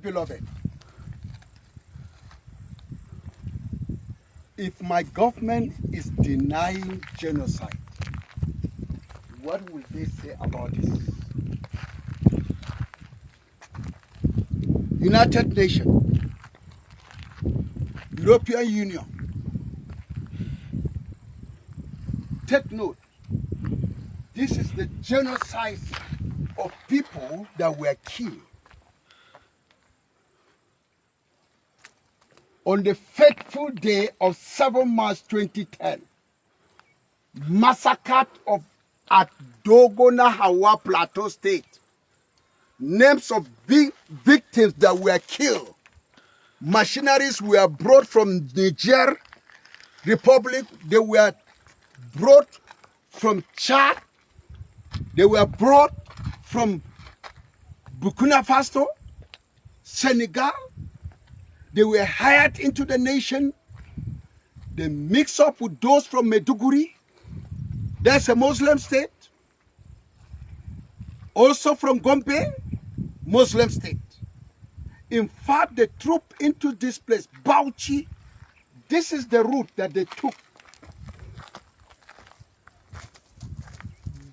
Beloved, if my government is denying genocide, what will they say about this? United Nations, European Union, take note. This is the genocide of people that were killed on the fateful day of 7 March 2010, massacre at Dogona Hawa Plateau State. Names of big victims that were killed. Machineries were brought from Niger Republic. They were brought from Chad. They were brought from Burkina Faso, Senegal. They were hired into the nation. They mix up with those from Maiduguri. That's a Muslim state. Also from Gombe, Muslim state. In fact, the troop into this place, Bauchi, this is the route that they took.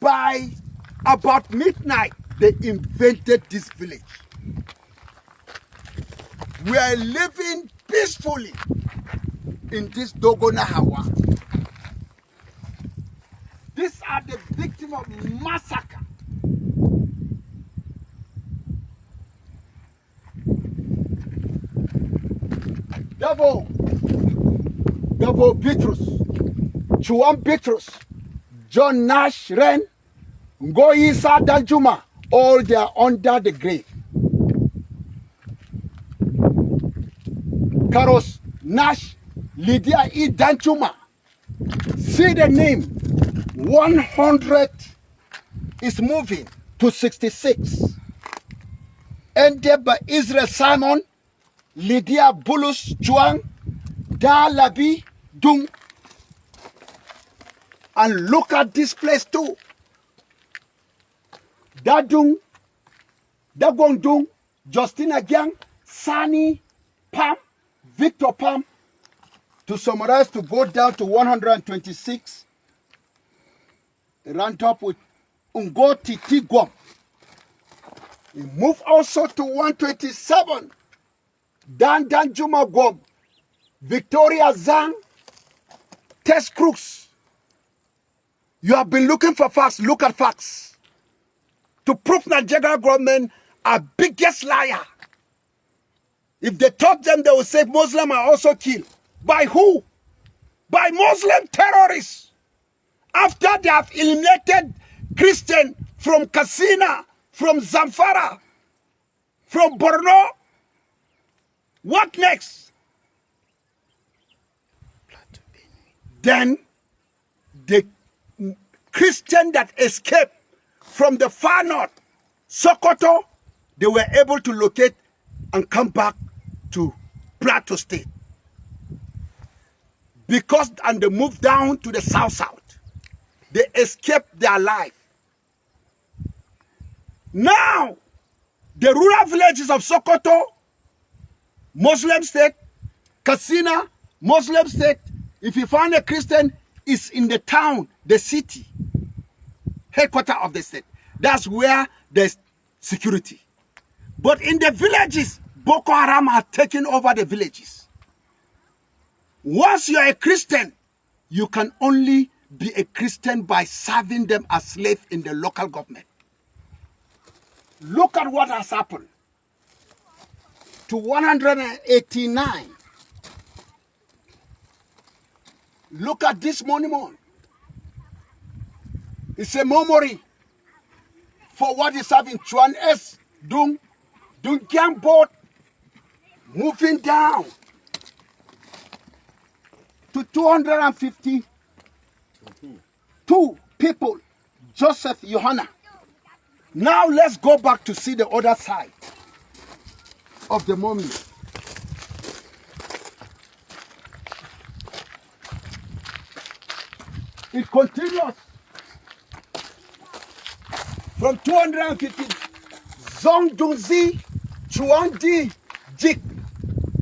By about midnight, they invaded this village. We are living peacefully in this Dogona Hawa. These are the victims of massacre. Davo Bitrus, Chuan Bitrus, John Nash Ren, Ngoisa Danjuma, all they are under the grave. Karos Nash Lydia E. Danjuma. See the name. 100 is moving to 66. Ended by Israel Simon, Lydia Bulus Juan, Da Labi Dung. And look at this place too. Da Dung, Da Gong Dung, Justina Gyang, Sani Pam, Victor Pam. To summarize, to go down to 126. Run top with Ungoti Tigwam. We move also to 127. Dan Juma Gwam. Victoria Zang. Test Crooks. You have been looking for facts. Look at facts. To prove Nigeria government are biggest liar. If they taught them, they would say Muslims are also killed. By who? By Muslim terrorists. After they have eliminated Christian from Katsina, from Zamfara, from Borno, what next? Then the Christian that escaped from the far north, Sokoto, they were able to locate and come back to Plateau State. Because, and they moved down to the south. They escaped their life. Now, the rural villages of Sokoto, Muslim state, Katsina, Muslim state, if you find a Christian, is in the town, the city, headquarters of the state. That's where there's security. But in the villages, Boko Haram have taken over the villages. Once you are a Christian, you can only be a Christian by serving them as slaves in the local government. Look at what has happened to 189. Look at this monument. It's a memory for what is happening. Chuan S. Dung Gyang boat moving down to 252 people. Joseph Johanna. Now let's go back to see the other side of the monument. It continues from 250. Zongdungzi Chuandi Jik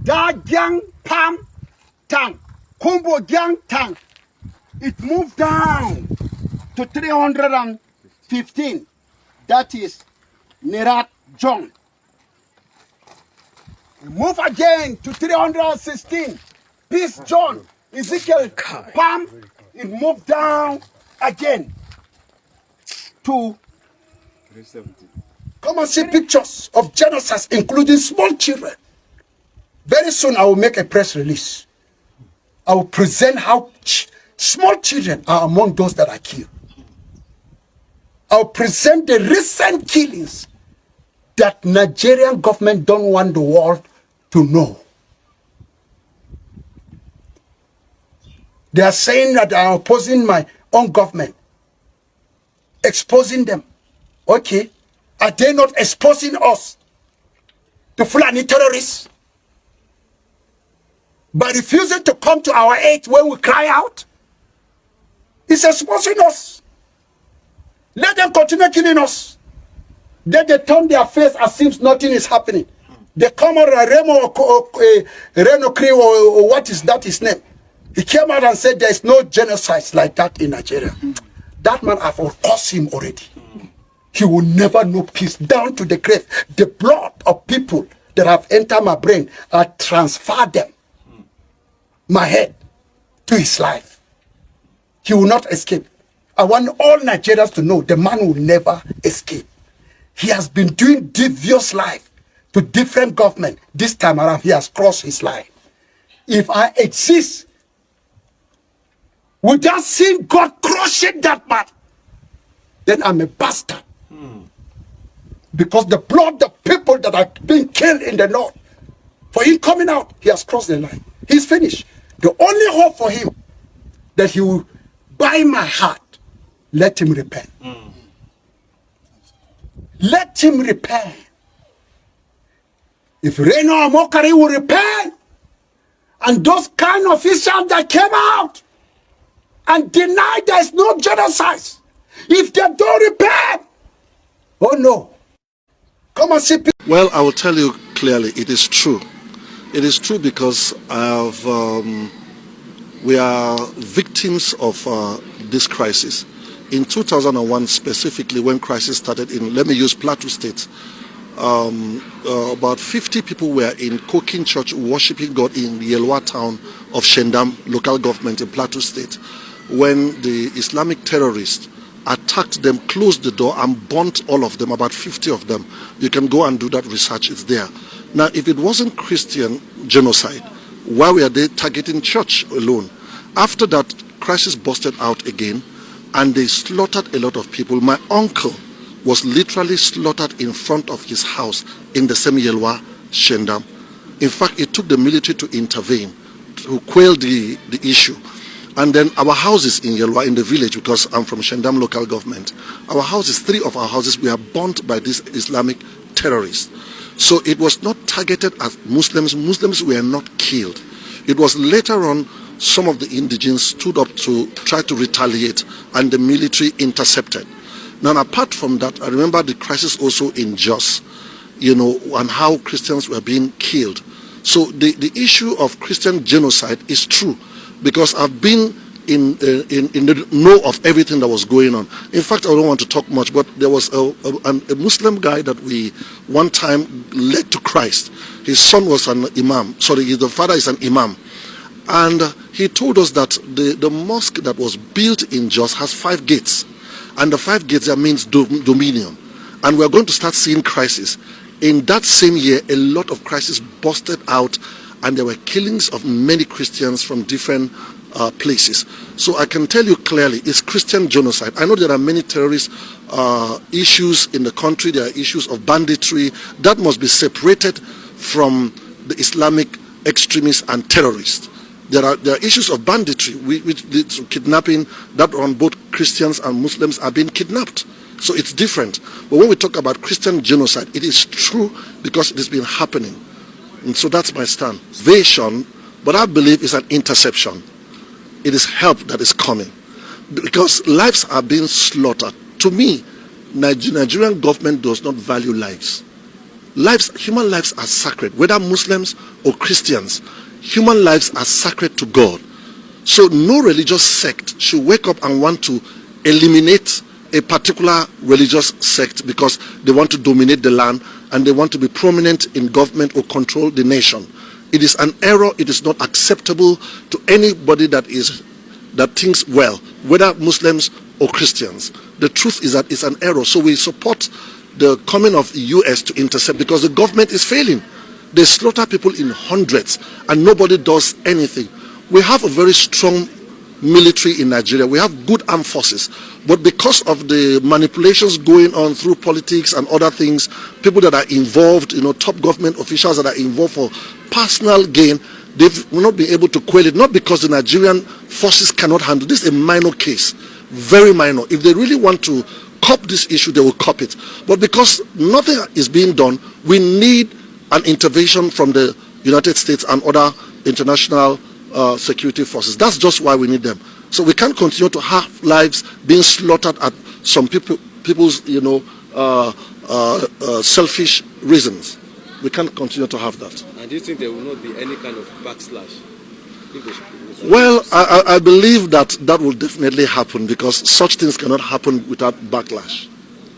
Da Gang Pam Tang Kumbo Gang Tang. It moved down to 315. That is Nerat John. We move again to 316. Peace John. Ezekiel Pam. It moved down again to 370. Come and see pictures of genocides, including small children. Very soon I will make a press release. I will present how small children are among those that are killed. I will present the recent killings that Nigerian government don't want the world to know. They are saying that I am opposing my own government, exposing them. Okay, are they not exposing us to Fulani terrorists by refusing to come to our aid when we cry out? It's exposing us. Let them continue killing us. Then they turn their face as if nothing is happening. They come out and Reno Cree or what is that his name? He came out and said there is no genocide like that in Nigeria. That man, I've cursed him already. He will never know peace down to the grave. The blood of people that have entered my brain, I transfer them, my head, to his life. He will not escape. I want all Nigerians to know the man will never escape. He has been doing devious life to different government. This time around, he has crossed his line. If I exist without seeing God crushing that man, then I'm a bastard. Because the blood of people that are being killed in the north, for him coming out, he has crossed the line. He's finished. The only hope for him that he will buy my heart. Let him repent. Let him repent. If Reno Amokari will repent, and those kind of officials that came out and denied there is no genocide, if they don't repent, oh no. Come and see people. Well, I will tell you clearly, it is true. It is true because we are victims of this crisis. In 2001, specifically, when crisis started in, let me use Plateau State, about 50 people were in Kokin Church worshiping God in the Yelwa town of Shendam local government in Plateau State, when the Islamic terrorists attacked them, closed the door and burnt all of them, about 50 of them. You can go and do that research, it's there. Now, if it wasn't Christian genocide, why were they targeting church alone? After that, crisis busted out again, and they slaughtered a lot of people. My uncle was literally slaughtered in front of his house in the same Yelwa, Shendam. In fact, it took the military to intervene, to quell the issue. And then our houses in Yelwa, in the village, because I'm from Shendam local government, our houses, 3 of our houses were burnt by these Islamic terrorists. So it was not targeted at Muslims. Muslims were not killed. It was later on some of the indigents stood up to try to retaliate, and the military intercepted. Now, apart from that, I remember the crisis also in Jos, and how Christians were being killed. So the issue of Christian genocide is true, because I've been in the know of everything that was going on. In fact, I don't want to talk much, but there was a Muslim guy that we one time led to Christ. His son was an imam. Sorry, the father is an imam. And he told us that the mosque that was built in Jos has 5 gates. And the 5 gates there means dominion. And we're going to start seeing crisis. In that same year, a lot of crisis busted out, and there were killings of many Christians from different places. So I can tell you clearly, it's Christian genocide. I know there are many terrorist issues in the country. There are issues of banditry that must be separated from the Islamic extremists and terrorists. There are issues of banditry, which leads to kidnapping, that on both Christians and Muslims are being kidnapped. So it's different. But when we talk about Christian genocide, it is true because it has been happening. And so that's my stand. Invasion, but I believe it's an interception. It is help that is coming, because lives are being slaughtered. To me, Nigerian government does not value lives. Human lives are sacred, whether Muslims or Christians. Human lives are sacred to God. So no religious sect should wake up and want to eliminate a particular religious sect because they want to dominate the land and they want to be prominent in government or control the nation. It is an error. It is not acceptable to anybody that thinks well, whether Muslims or Christians. The truth is that it's an error. So we support the coming of the US to intercept because the government is failing. They slaughter people in hundreds and nobody does anything. We have a very strong military in Nigeria. We have good armed forces. But because of the manipulations going on through politics and other things, people that are involved, top government officials that are involved for personal gain, they've not been able to quell it. Not because the Nigerian forces cannot handle. This is a minor case, very minor. If they really want to cop this issue, they will cop it. But because nothing is being done, we need an intervention from the United States and other international security forces. That's just why we need them. So we can't continue to have lives being slaughtered at some people's selfish reasons. We can't continue to have that. And do you think there will not be any kind of backslash? Well, I believe that will definitely happen because such things cannot happen without backlash.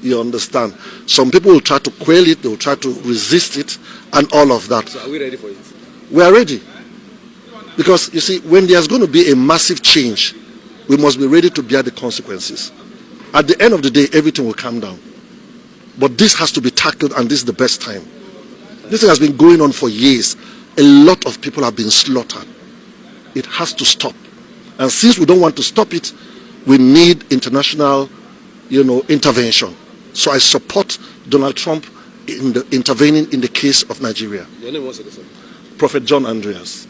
You understand? Some people will try to quell it, they will try to resist it, and all of that. So are we ready for it? We are ready. Because, you see, when there's going to be a massive change, we must be ready to bear the consequences. At the end of the day, everything will calm down. But this has to be tackled, and this is the best time. This thing has been going on for years. A lot of people have been slaughtered. It has to stop. And since we don't want to stop it, we need international, intervention. So I support Donald Trump in intervening in the case of Nigeria. Your name was it? Prophet John Andreas.